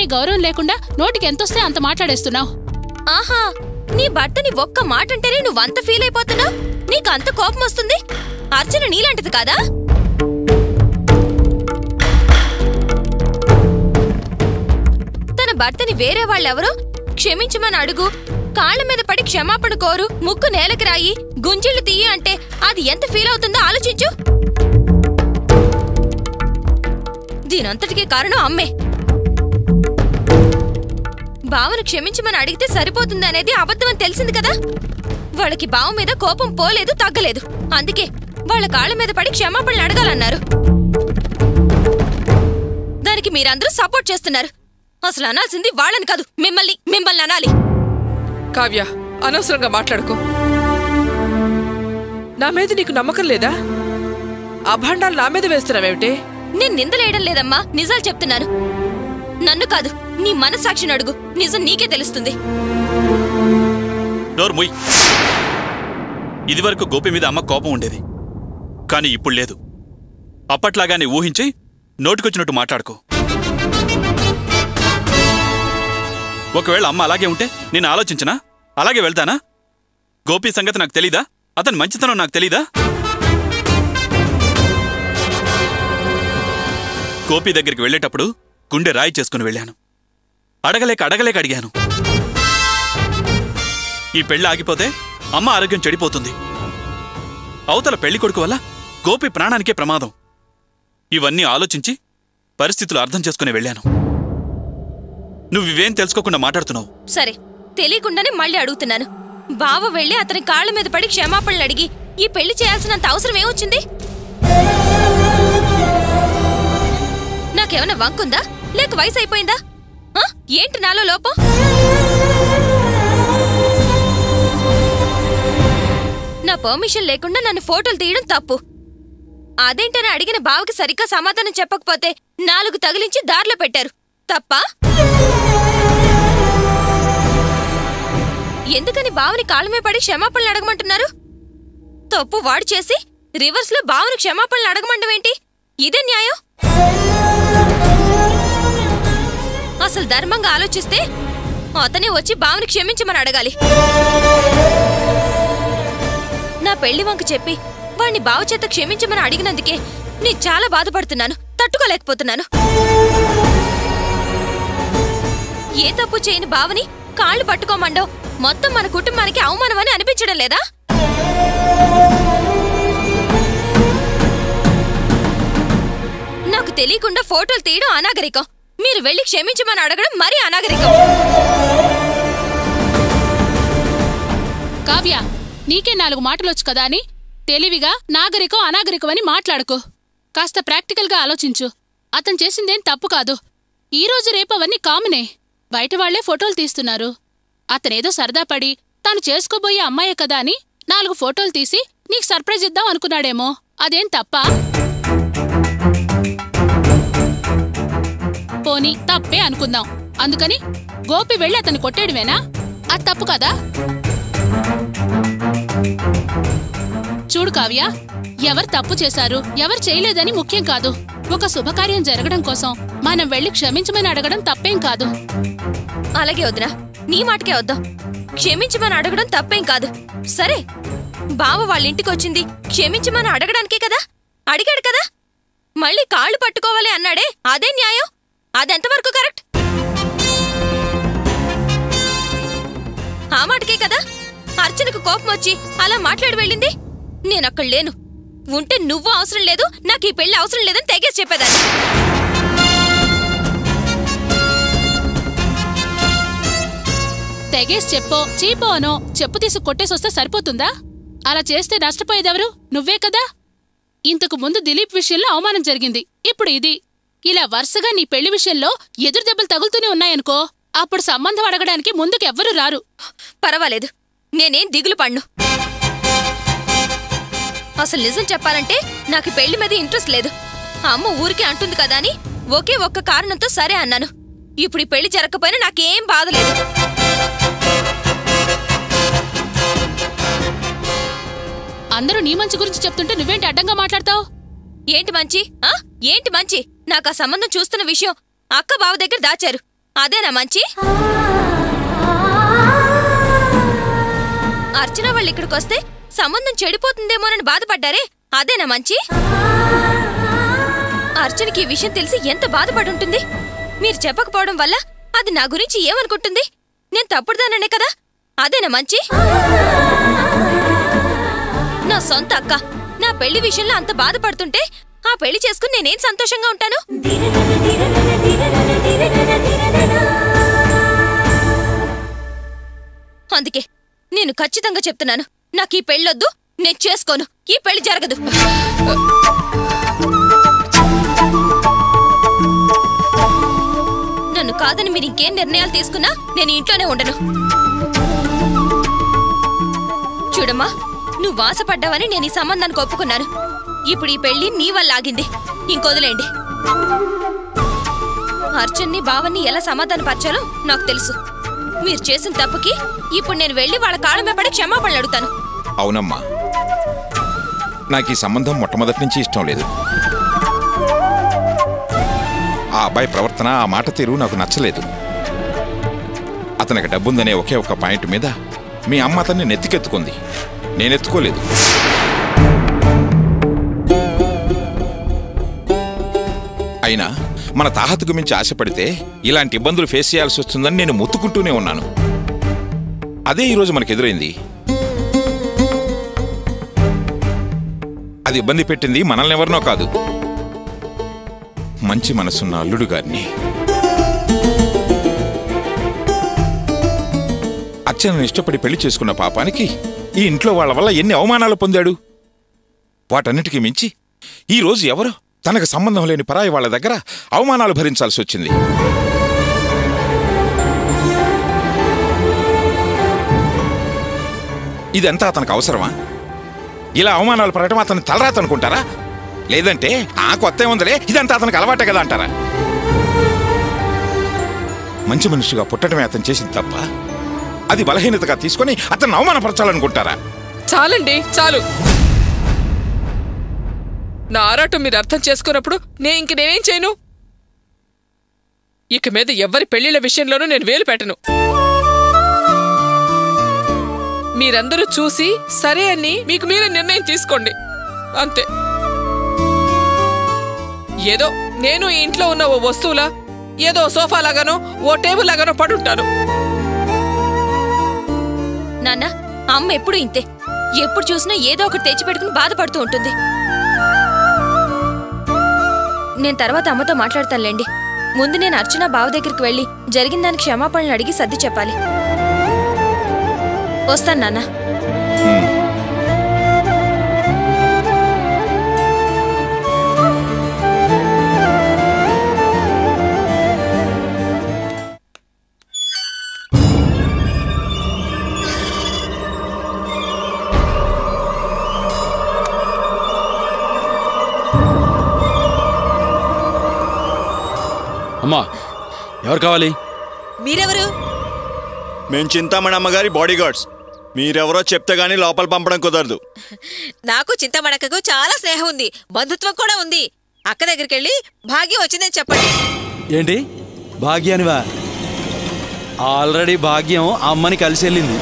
అనే గౌరవం లేకుండా నోటికి ఎంతొస్తే అంత మాట్లాడేస్తున్నావు. ఆహా, నీ భర్తని ఒక్క మాట అంటేనే నువ్వంత ఫీల్ అయిపోతున్నావు. నీకు అంత కోపం వస్తుంది. అర్చన నీలాంటిది కాదా? తన భర్తని వేరే వాళ్ళెవరో క్షమించమని అడుగు, కాళ్ళ మీద పడి క్షమాపణ కోరు, ముక్కు నేలకి రాయి, గుంజిళ్లు తీయి అంటే అది ఎంత ఫీల్ అవుతుందో ఆలోచించు. దీనంతటికీ కారణం అమ్మే. బావను క్షమించమని అడిగితే సరిపోతుంది అనేది అబద్ధమని తెలిసింది కదా. వాళ్ళకి బావ మీద కోపం పోలేదు, తగ్గలేదు. అందుకే వాళ్ళ కాళ్ళ మీద పడి క్షమాపణలు అడగాలన్నారు. దానికి మీరందరూ సపోర్ట్ చేస్తున్నారు. అసలు అనాల్సింది వాళ్ళని కాదు, మిమ్మల్ని అనాలి. కావ్య, అనవసరంగా మాట్లాడుకో. నా మీద నీకు నమ్మకం లేదా? అభాండాలు నా మీద వేస్తున్నావేమిటి? నేను నిందలేయడం లేదమ్మా, నిజాలు చెప్తున్నాను. నన్ను కాదు, నీ మనసాక్షిని అడుగు, నిజం నీకే తెలుస్తుంది. ఇదివరకు గోపి మీద అమ్మ కోపం ఉండేది, కానీ ఇప్పుడు లేదు. అప్పట్లాగానే ఊహించి నోటికొచ్చినట్టు మాట్లాడుకో. ఒకవేళ అమ్మ అలాగే ఉంటే నేను ఆలోచించనా? అలాగే వెళ్తానా? గోపి సంగతి నాకు తెలీదా? అతని మంచితనం నాకు తెలీదా? గోపి దగ్గరికి వెళ్ళేటప్పుడు గుండె రాయి చేసుకుని వెళ్ళాను. అడగలేక అడిగాను. ఈ పెళ్లి ఆగిపోతే అమ్మ ఆరోగ్యం చెడిపోతుంది. అవతల పెళ్లి కొడుకు వల్ల గోపి ప్రాణానికే ప్రమాదం. ఇవన్నీ ఆలోచించి పరిస్థితులు అర్థం చేసుకుని వెళ్ళాను. నువ్వివేం తెలుసుకోకుండా మాట్లాడుతున్నావు. సరే, తెలియకుండానే మళ్ళీ అడుగుతున్నాను. బావ వెళ్ళి అతని కాళ్ళ మీద పడి క్షమాపణలు అడిగి ఈ పెళ్లి చేయాల్సినంత అవసరం ఏమొచ్చింది? నాకేమైనా వంకుందా, లేక వయసు అయిపోయిందా? ఏంటి నాలో లోపం? నా పర్మిషన్ లేకుండా నన్ను ఫోటోలు తీయడం తప్పు. అదేంటని అడిగిన బావకి సరిగ్గా సమాధానం చెప్పకపోతే 4 తగిలించి దారిలో పెట్టారు. తప్పా? ఎందుకని బావని కాళ్ళమే పడి క్షమాపణలు అడగమంటున్నారు? తప్పు వాడు చేసి రివర్స్ లో బావని క్షమాపణలు అడగమంటవేంటి? ఇదే న్యాయం? అసలు ధర్మంగా ఆలోచిస్తే అతనే వచ్చి బావని క్షమించమని అడగాలి. నా పెళ్లి వంక చెప్పి వాణ్ణి బావ చేత క్షమించమని అడిగినందుకే నేను చాలా బాధపడుతున్నాను, తట్టుకోలేకపోతున్నాను. ఏ తప్పు చేయని బావని కాళ్ళు పట్టుకోమండో మొత్తం మన కుటుంబానికి అవమానమని అనిపించడం లేదా? నాకు తెలియకుండా ఫోటోలు తీయడం అనాగరికం. మీరు వెళ్ళి క్షమించమని అడగడం మరీ అనాగరికం. కావ్య, నీకే 4 మాటలొచ్చు కదా అని తెలివిగా నాగరికం అనాగరికం అని మాట్లాడుకో. కాస్త ప్రాక్టికల్గా ఆలోచించు. అతను చేసిందేం తప్పు కాదు. ఈరోజు రేపు అవన్నీ కామనే. బయట వాళ్లే ఫోటోలు తీస్తున్నారు. అతనేదో సరదా పడి తాను చేసుకోబోయే అమ్మాయే కదా అని 4 ఫోటోలు తీసి నీకు సర్ప్రైజ్ ఇద్దాం అనుకున్నాడేమో. అదేం తప్పా? పోనీ తప్పే అనుకుందాం. అందుకని గోపి వెళ్ళి అతన్ని కొట్టేయడమేనా? అది తప్పు కదా? చూడు కావ్య, ఎవరు తప్పు చేశారు ఎవరు చేయలేదని ముఖ్యం కాదు. ఒక శుభకార్యం జరగడం కోసం మనం వెళ్ళి క్షమించమని అడగడం తప్పేం కాదు. అలాగే వద్దురా, నీ మాటకే వద్దాం. క్షమించమని అడగడం తప్పేం కాదు. సరే, బావ వాళ్ళింటికొచ్చింది క్షమించమని అడగడానికే కదా, అడిగాడు కదా. మళ్ళీ కాళ్ళు పట్టుకోవాలి అన్నాడే, అదే న్యాయం? అదెంతవరకు కరెక్ట్? ఆ మాటకే కదా అర్చనకు కోపం వచ్చి అలా మాట్లాడి వెళ్ళింది. నేనక్కడ లేను. ఉంటే నువ్వు అవసరం లేదు, నాకు ఈ పెళ్లి అవసరం లేదని తెగేసి చెప్పేదాన్ని. తెగేసి చెప్పో చీపో అనో చెప్పు తీసి కొట్టేసొస్తే సరిపోతుందా? అలా చేస్తే నష్టపోయేదెవరు? నువ్వే కదా. ఇంతకు ముందు దిలీప్ విషయంలో అవమానం జరిగింది, ఇప్పుడు ఇది. ఇలా వరుసగా నీ పెళ్లి విషయంలో ఎదురు దెబ్బలు తగులుతూనే ఉన్నాయనుకో, అప్పుడు సంబంధం అడగడానికి ముందుకెవ్వరూ రారు. పర్వాలేదు, నేనేం దిగులు పడ్ను. అసలు నిజం చెప్పాలంటే నాకు పెళ్లి మీద ఇంట్రెస్ట్ లేదు. అమ్మ ఊరికే అంటుంది కదా అని ఒకే ఒక్క కారణంతో సరే అన్నాను. ఇప్పుడు ఈ పెళ్లి జరగకపోయినా నాకేం బాధలేదు. అందరూ నీ మంచి గురించి చెప్తుంటే నువ్వేంటి అడ్డంగా మాట్లాడతావు? ఏంటి మంచి? ఏంటి మంచి? నాకు ఆ సంబంధం చూస్తున్న విషయం అక్క బావ దగ్గర దాచారు. అదేనా మంచి? అర్చన వాళ్ళు ఇక్కడికి వస్తే సంబంధం చెడిపోతుందేమోనని బాధపడ్డారే, అదేనా మంచి? అర్చనకి ఈ విషయం తెలిసి ఎంత బాధపడుంటుంది. మీరు చెప్పకపోవడం వల్ల అది నా గురించి ఏమనుకుంటుంది? నేను తప్పుడుదాననే కదా, అదేనా మంచి? నా సొంత అక్క నా పెళ్లి విషయంలో అంత బాధపడుతుంటే ఆ పెళ్లి చేసుకుని నేనేం సంతోషంగా ఉంటాను? అందుకే నేను ఖచ్చితంగా చెప్తున్నాను, నాకు ఈ పెళ్ళొద్దు, నేను చేసుకోను, ఈ పెళ్లి జరగదు. నన్ను కాదని మీరు ఇంకేం నిర్ణయాలు తీసుకున్నా నేను ఇంట్లోనే ఉండను. చూడమ్మా, నువ్వు వాసపడ్డావని నేను ఈ సంబంధానికి ఒప్పుకున్నాను. ఇప్పుడు ఈ పెళ్లి నీ వల్ల ఆగింది, ఇంకొదిలేండి. అర్చన్ని బావన్ని ఎలా సమాధానపరచాలో నాకు తెలుసు. మీరు చేసిన తప్పుకి ఇప్పుడు నేను వెళ్ళి వాళ్ళ కాళ్ళ పడి క్షమాపణలు అడుగుతాను. అవునమ్మా, నాకు ఈ సంబంధం మొట్టమొదటి నుంచి ఇష్టం లేదు. ఆ అబ్బాయి ప్రవర్తన, ఆ మాట తీరు నాకు నచ్చలేదు. అతనికి డబ్బుందనే ఒకే ఒక్క పాయింట్ మీద మీ అమ్మ అతన్ని నెత్తికెత్తుకుంది, నేనెత్తుకోలేదు. అయినా మన తాహతుకు మించి ఆశపడితే ఇలాంటి ఇబ్బందులు ఫేస్ చేయాల్సి వస్తుందని నేను మొత్తుకుంటూనే ఉన్నాను. అదే ఈరోజు మనకు ఎదురైంది. అది ఇబ్బంది పెట్టింది మనల్ని ఎవరినో కాదు, మంచి మనసున్న అల్లుడు గారిని. అర్చనను ఇష్టపడి పెళ్లి చేసుకున్న పాపానికి ఈ ఇంట్లో వాళ్ళ వల్ల ఎన్ని అవమానాలు పొందాడు. వాటన్నిటికీ మించి ఈరోజు ఎవరో తనకు సంబంధం లేని పరాయి వాళ్ళ దగ్గర అవమానాలు భరించాల్సి వచ్చింది. ఇదంతా అతనికి అవసరమా? ఇలా అవమానాలు పడటం అతను తలరాత అనుకుంటారా? లేదంటే ఆ కొత్త ఏముందలే, ఇదంతా అతనికి అలవాటే కదా అంటారా? మంచి మనిషిగా పుట్టడమే అతను చేసింది తప్ప అది బలహీనతగా తీసుకొని అతన్ని అవమానపరచాలనుకుంటారా? చాలండి, చాలు. నా ఆరాటం మీరు అర్థం చేసుకున్నప్పుడు నేనేం చేయను? ఇక మీద ఎవరి పెళ్లిళ్ల విషయంలోనూ నేను వేలు పెట్టను. మీరందరూ చూసి సరే అని మీకు మీరే నిర్ణయం తీసుకోండి, అంతే. ఏదో నేను ఈ ఇంట్లో ఉన్న ఓ వస్తువులా, ఏదో సోఫా లాగానో ఓ టేబుల్ లాగానో పడుంటాను. నాన్న, అమ్మ ఎప్పుడు ఇంతే, ఎప్పుడు చూసినా ఏదో ఒకటి తెచ్చిపెట్టుకుని బాధపడుతూ ఉంటుంది. నేను తర్వాత అమ్మతో మాట్లాడతానులేండి. ముందు నేను అర్చన బావ దగ్గరికి వెళ్ళి జరిగిన దానికి క్షమాపణలు అడిగి సర్ది చెప్పాలి. వస్తాను నాన్న. అమ్మా, ఎవరు కావాలి? మీరెవరు? మేం చింతామణి అమ్మగారి బాడీగార్డ్స్. మీరెవరో చెప్తే గానీ లోపల పంపడం కుదరదు. నాకు చింతామణక్కకు చాలా స్నేహం ఉంది, బంధుత్వం కూడా ఉంది. అక్క దగ్గరికి వెళ్ళి భాగ్యం వచ్చిందని చెప్పండి. ఏంటి భాగ్యానివా? ఆల్రెడీ భాగ్యం అమ్మని కలిసి వెళ్ళింది.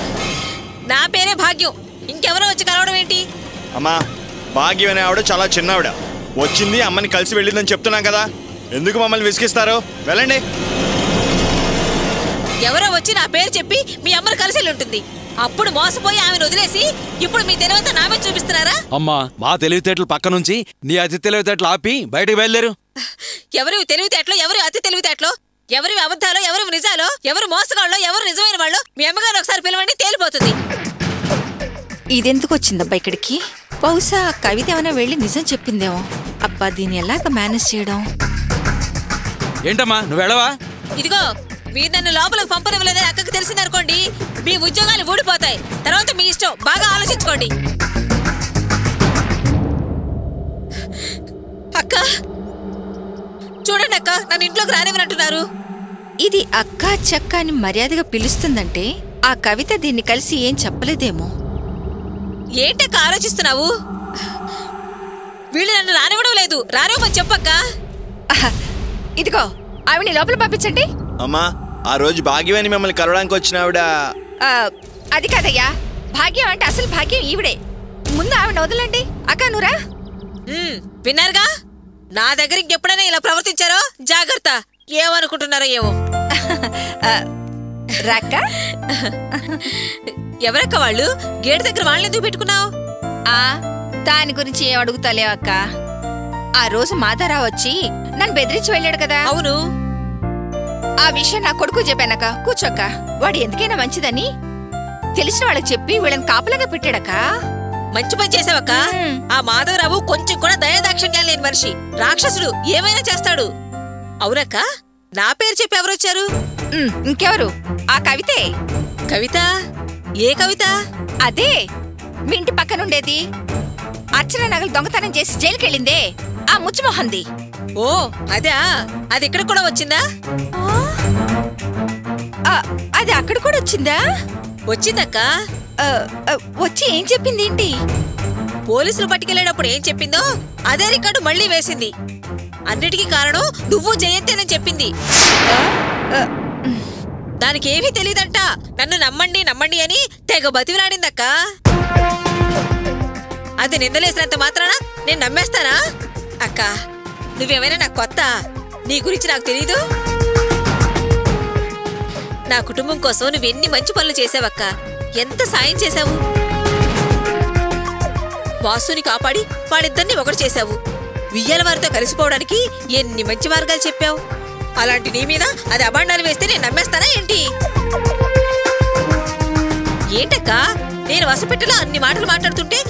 నా పేరే భాగ్యం, ఇంకెవరో వచ్చి కలవడం ఏంటి? అమ్మా, భాగ్యం అనే ఆవిడ చాలా చిన్నవిడ. వచ్చింది అమ్మని కలిసి వెళ్ళిందని చెప్తున్నాం కదా, ఎందుకు మమ్మల్ని విసిగిస్తారు? వెళ్ళండి. ఎవరో వచ్చి నా పేరు చెప్పి మీ అమ్మను కలిసి ఉంటుంది. అప్పుడు మోసపోయి ఆమెను వదిలేసి ఇప్పుడు మీ తెలివంతా నామే చూపిస్తున్నారా? అమ్మా, మా తెలివితేటలు పక్క నుంచి నీ అతి తెలివితేటలు ఆపి బయటకు బయలుదేరు. ఎవరి తెలివితేటలో, ఎవరి అతి తెలివితేటలో, ఎవరి అబద్ధాలో, ఎవరి నిజాలో, ఎవరు మోసగాళ్ళో, ఎవరు నిజమైన వాళ్ళు మీ అమ్మగారు ఒకసారి పిలవండి, తేలిపోతుంది. ఇదెందుకు వచ్చిందబ్బా ఇక్కడికి? బహుశా కవిత ఏమైనా వెళ్ళి నిజం చెప్పిందేమో. అబ్బా, దీన్ని ఎలాగ మేనేజ్ చేయడం? ఏంటమ్మా, నువ్వు వెళ్ళవా? ఇదిగో, మీరు నన్ను లోపలికి పంపనివ్వలేదని అక్కకు తెలిసిందనుకోండి, మీ ఉద్యోగాలు ఊడిపోతాయి. తర్వాత మీ ఇష్టం, బాగా ఆలోచించుకోండి. అక్క చూడండి అక్క, నన్ను ఇంట్లోకి రానివ్వనంటున్నారు. ఇది అక్క చెక్క అని మర్యాదగా పిలుస్తుందంటే ఆ కవిత దీన్ని కలిసి ఏం చెప్పలేదేమో. ఏంటక్క ఆలోచిస్తున్నావు? వీళ్ళు నన్ను రానివ్వడం లేదు, రానివ్వమని చెప్పక్క. ఇదిగో, ఆవిని లోపల పంపించండి. అమ్మా, ఆ రోజు భాగ్యమని మిమ్మల్ని కలవడానికి వచ్చిన ఆవిడ అది కాదయ్యా, భాగ్యం అంటే అసలు భాగ్యం ఈవిడే. ముందు ఆవిడ వదలండి. అక్క నురా విన్నారుగా, నా దగ్గర ఇంకెప్పుడైనా ఇలా ప్రవర్తించారో జాగ్రత్త. ఏమనుకుంటున్నారో ఏమో. రాక్క ఎవరక్క వాళ్ళు? గేట్ దగ్గర వాళ్ళని ఎందుకు పెట్టుకున్నావు? దాని గురించి ఏం అడుగుతాలేవు అక్క. ఆ రోజు మాధారావు వచ్చి నన్ను బెదిరించి వెళ్ళాడు కదా. అవును. ఆ విషయం నా కొడుకు చెప్పానక్క. కూర్చోక్క. వాడు ఎందుకైనా మంచిదని తెలిసిన వాళ్ళకి చెప్పి వీళ్ళని కాపలాగా పెట్టాడక్క. మంచి పని చేసావక్క. ఆ మాధవరావు కొంచెం కూడా దయాదాక్షిణ్యాలు లేని మనిషి, రాక్షసుడు, ఏమైనా చేస్తాడు. అవునక్క, నా పేరు చెప్పి ఎవరొచ్చారు? ఇంకెవరు? ఆ కవితే. కవిత? ఏ కవిత? అదే మీ ఇంటి పక్కనుండేది. అర్చన నగలు దొంగతనం చేసి జైలుకెళ్ళిందే ఆ ముచ్చుమొహంది. ఓ అదా? అది ఇక్కడ కూడా వచ్చిందా? అది అక్కడ కూడా వచ్చిందా? వచ్చిందక్క. వచ్చి ఏం చెప్పింది ఏంటి? పోలీసులు పట్టుకెళ్ళేటప్పుడు ఏం చెప్పిందో అదే రికార్డు మళ్ళీ వేసింది. అన్నిటికీ కారణం నువ్వు జయంతేనని చెప్పింది. దానికి ఏమీ తెలీదంట. నన్ను నమ్మండి నమ్మండి అని తెగ బతివిలాడిందక్క. అది నిందలేసినంత మాత్రాన నేను నమ్మేస్తానా? అక్క, నువ్వేమైనా నాకు కొత్త? నీ గురించి నాకు తెలీదు. నా కుటుంబం కోసం నువ్వెన్ని మంచి పనులు చేసావక్క. ఎంత సాయం చేశావు. వాసుని కాపాడి వాళ్ళిద్దరిని ఒకటి చేశావు. వియ్యాల వారితో కలిసిపోవడానికి ఎన్ని మంచి మార్గాలు చెప్పావు. అలాంటి నీ మీద అది అబాండాలు వేస్తే నేను నమ్మేస్తానా ఏంటి? ఏంటక్క, నేను వసపెట్టలో అన్ని మాటలు మాట్లాడుతుంటే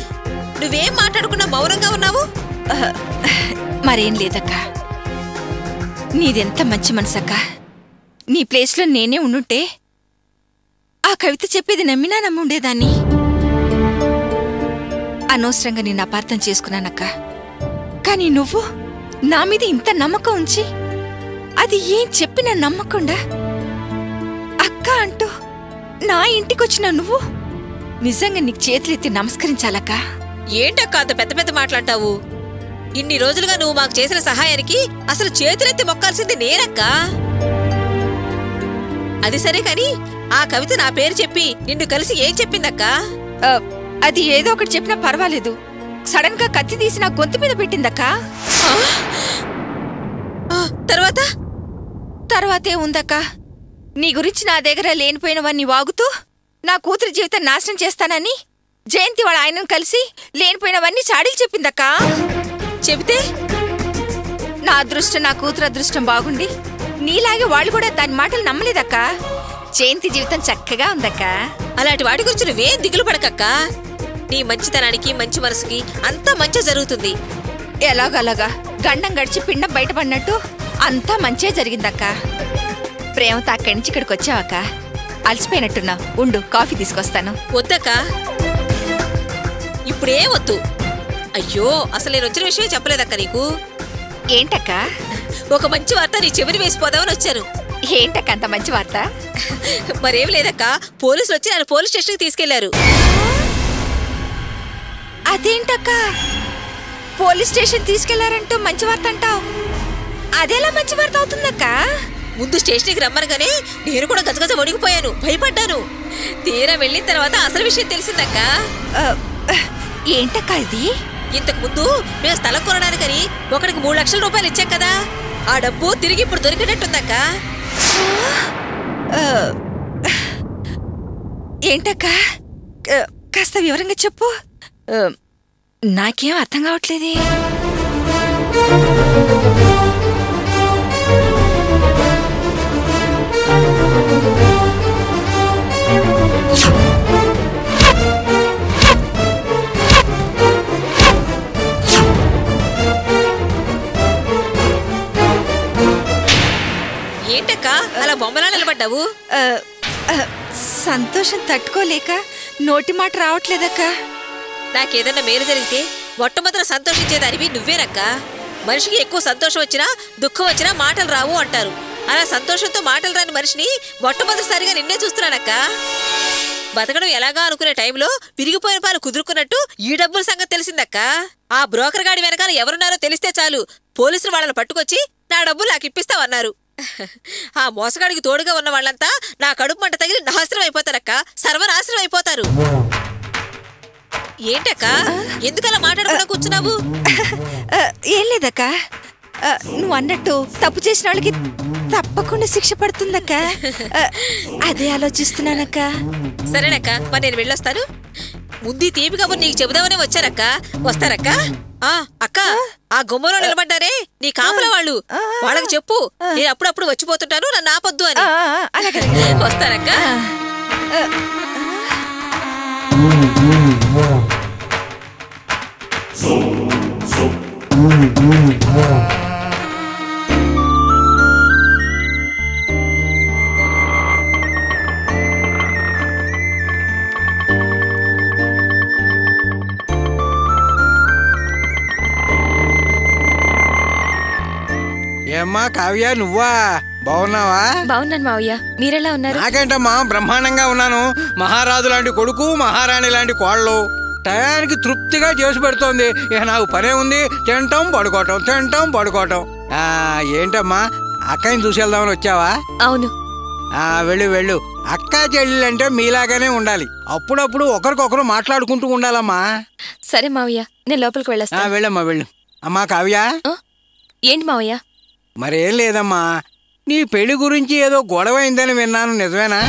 నువ్వేం మాట్లాడుకున్నా మౌనంగా ఉన్నావు? మరేం లేదక్క. నీదెంత మంచి మనసక్క. నీ ప్లేస్లో నేనే ఉండుంటే ఆ కవిత చెప్పేది నమ్మినా నమ్ముండేదాన్ని. అనవసరంగా నిన్ను అపార్థం చేసుకున్నానక్క. కానీ నువ్వు నా మీద ఇంత నమ్మకం ఉంచి అది ఏం చెప్పినా నమ్మకుండా అక్క అంటూ నా ఇంటికొచ్చిన నువ్వు నిజంగా నీకు చేతులెత్తి నమస్కరించాలక్క. ఏంటక్క అంత పెద్ద పెద్ద మాట్లాడతావు? ఇన్ని రోజులుగా నువ్వు మాకు చేసిన సహాయానికి అసలు చేతులెత్తి మొక్కాల్సింది నేనక్క. అది సరే కాని ఆ కవిత నా పేరు చెప్పి నిన్ను కలిసి ఏం చెప్పిందక్క? అది ఏదో ఒకటి చెప్పినా పర్వాలేదు. సడన్ గా కత్తి తీసి నా గొంతు మీద పెట్టిందక్క. తర్వాతే ఉందక్క. నీ గురించి నా దగ్గర లేనిపోయినవన్నీ వాగుతూ నా కూతురి జీవితం నాశనం చేస్తానని జయంతి వాళ్ళ ఆయనను కలిసి లేనిపోయినవన్నీ చాడీలు చెప్పిందక్క. చెబితే నా అదృష్టం, నా కూతురు అదృష్టం బాగుండి నీలాగే వాళ్ళు కూడా దాని మాటలు నమ్మలేదక్క. జయంతి జీవితం చక్కగా ఉందక్క. అలాంటి వాటి గురించి నువ్వేం దిగులు పడకక్క. నీ మంచితనానికి, మంచి మనసుకి అంతా మంచి జరుగుతుంది. ఎలాగలాగా గండం గడిచి పిండం బయటపడినట్టు అంతా మంచే జరిగిందక్క. ప్రేమతో అక్కడి నుంచి ఇక్కడికి వచ్చావక్క. అలసిపోయినట్టున్నా, ఉండు కాఫీ తీసుకొస్తాను. వద్దక్క, ఇప్పుడే వద్దు. అయ్యో, అసలు నేను వచ్చిన విషయం చెప్పలేదక్క నీకు. ఏంటక్క? ఒక మంచి వార్త నీ చెవిని వేసిపోదామని వచ్చాను. ఏంటక్క అంత మంచి వార్త? మరేం లేదక్క, పోలీసులు వచ్చి నన్ను పోలీస్ స్టేషన్కి తీసుకెళ్లారు. అదేంటక్క, పోలీస్ స్టేషన్ తీసుకెళ్లారంటూ మంచి వార్త అంటావు? అదేలా మంచి వార్త అవుతుందక్క? ముందు స్టేషన్కి రమ్మనగానే నేను కూడా గజగజ వణిగిపోయాను, భయపడ్డాను. తీరా వెళ్ళిన తర్వాత అసలు విషయం తెలిసిందక్క. ఏంటక్క ఇది? ఇంతకు ముందు మేము స్థలం కొనడానికని ఒకడికి 3 లక్షల రూపాయలు ఇచ్చాం కదా, ఆ డబ్బు తిరిగి ఇప్పుడు దొరికినట్టుందక్క. ఏంటక్క, కాస్త వివరంగా చెప్పు. నాకేం అర్థం కావట్లేదే. ఏంటక్క అలా బొమ్మలా నిలబడ్డావు? సంతోషం తట్టుకోలేక నోటి మాట రావట్లేదక్క. నాకేదన్నా మేలు జరిగితే మొట్టమొదట సంతోషించేదానివి నువ్వేనక్క. మనిషికి ఎక్కువ సంతోషం వచ్చినా దుఃఖం వచ్చినా మాటలు రావు అంటారు. అలా సంతోషంతో మాటలు రాని మనిషిని మొట్టమొదటిసారిగా నిన్నే చూస్తున్నానక్క. బతకడం ఎలాగా అనుకునే టైంలో విరిగిపోయిన పాలు కుదురుకున్నట్టు ఈ డబ్బుల సంగతి తెలిసిందక్క. ఆ బ్రోకర్ గాడి వెనకాల ఎవరున్నారో తెలిస్తే చాలు, పోలీసులు వాళ్ళని పట్టుకొచ్చి నా డబ్బులు నాకు ఇప్పిస్తావన్నారు. ఆ మోసగాడికి తోడుగా ఉన్న వాళ్ళంతా నా కడుపు మంట తగిలి నాశనం అయిపోతారక్క, సర్వనాశనం అయిపోతారు. ఏంటక్క ఎందుకలా మాట్లాడకుండా కూర్చున్నావు? ఏం లేదక్క, నువ్వు అన్నట్టు తప్పు చేసిన వాళ్ళకి తప్పకుండా శిక్ష పడుతుందక్క, అదే ఆలోచిస్తున్నానక్క. సరేనక్క, మరి నేను వెళ్ళొస్తాను. ముందు తీపి కబురు నీకు చెబుదామనే వచ్చారక్క. వస్తారక్క? అక్క, ఆ గుమ్మలో నిలబడ్డారే నీ కాపల వాళ్ళు, వాళ్ళకి చెప్పు నేను అప్పుడప్పుడు వచ్చిపోతుంటాను, నన్ను ఆపొద్దు అని. వస్తారక్క? ఏమ్మా కావ్య, నువ్వా? బాగున్నావా? బాగున్నాను మావయ్య, మీరెలా ఉన్నారు? నాకేంటమ్మా బ్రహ్మాండంగా ఉన్నాను. మహారాజు లాంటి కొడుకు, మహారాణి లాంటి కోళ్ళు, టయానికి తృప్తిగా చేసి పెడుతోంది. ఇక నాకు పనే ఉంది, తింటాం పడుకోవటం, తింటాం పడుకోవటం. ఏంటమ్మా అక్కని చూసి వెళ్దామని వచ్చావా? అవును. వెళ్ళు వెళ్ళు. అక్క చెల్లెలంటే మీలాగానే ఉండాలి, అప్పుడప్పుడు ఒకరికొకరు మాట్లాడుకుంటూ ఉండాలమ్మా. సరే మావయ్య, నేను లోపలికి వెళ్ళొస్తా. వెళ్ళమ్మా వెళ్ళు. అమ్మా కావ్య. ఏంటి మావయ్య? మరేం లేదమ్మా, నీ పెళ్లి గురించి ఏదో గొడవ అయిందని విన్నాను, నిజమేనా?